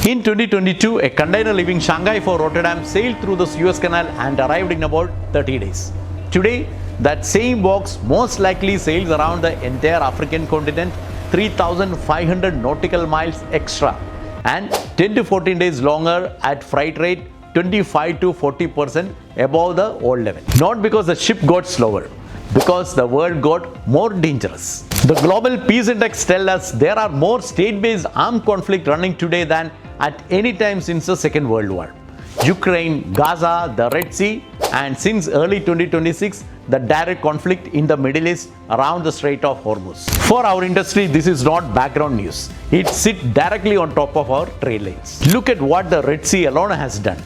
In 2022, a container leaving Shanghai for Rotterdam sailed through the Suez Canal and arrived in about 30 days. Today, that same box most likely sails around the entire African continent 3,500 nautical miles extra and 10 to 14 days longer at freight rate 25 to 40% above the old level. Not because the ship got slower, because the world got more dangerous. The global peace index tells us there are more state-based armed conflict running today than at any time since the Second World War. Ukraine, Gaza, the Red Sea, and since early 2026, the direct conflict in the Middle East around the Strait of Hormuz. For our industry, this is not background news. It sits directly on top of our trade lanes. Look at what the Red Sea alone has done.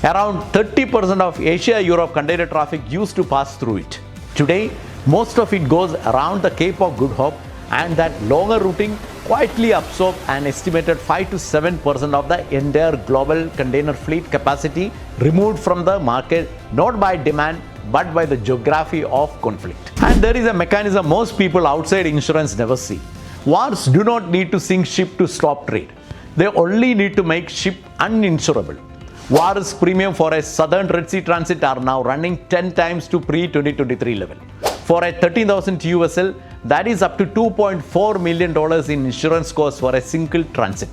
Around 30% of Asia-Europe container traffic used to pass through it. Today, most of it goes around the Cape of Good Hope, and that longer routing quietly absorbs an estimated 5 to 7% of the entire global container fleet capacity removed from the market, not by demand but by the geography of conflict. And there is a mechanism most people outside insurance never see. Wars do not need to sink ship to stop trade. They only need to make ship uninsurable. War's premium for a southern Red Sea transit are now running 10 times to pre-2023 level. For a 13,000 TEU vessel, that is up to $2.4 million in insurance costs for a single transit.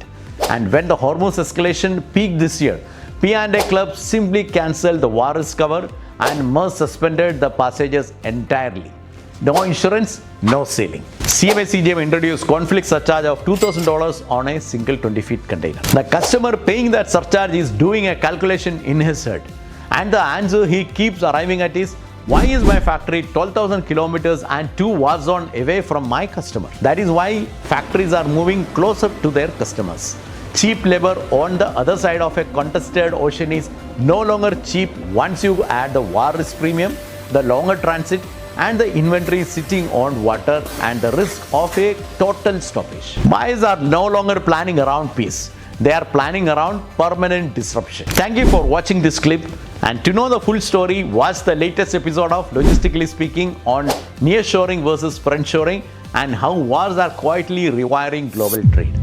And when the Hormuz escalation peaked this year, P&A clubs simply cancelled the war risk cover and Maersk suspended the passages entirely. No insurance, no sailing. 𝐒𝐚𝐢𝐧𝐬𝐿 introduced conflict surcharge of $2,000 on a single 20-feet container. The customer paying that surcharge is doing a calculation in his head. And the answer he keeps arriving at is, why is my factory 12,000 kilometers and 2 war zones away from my customer? That is why factories are moving closer to their customers. Cheap labor on the other side of a contested ocean is no longer cheap once you add the war risk premium, the longer transit, and the inventory sitting on water and the risk of a total stoppage. Buyers are no longer planning around peace. They are planning around permanent disruption. Thank you for watching this clip. And to know the full story, watch the latest episode of Logistically Speaking on nearshoring versus friendshoring and how wars are quietly rewiring global trade.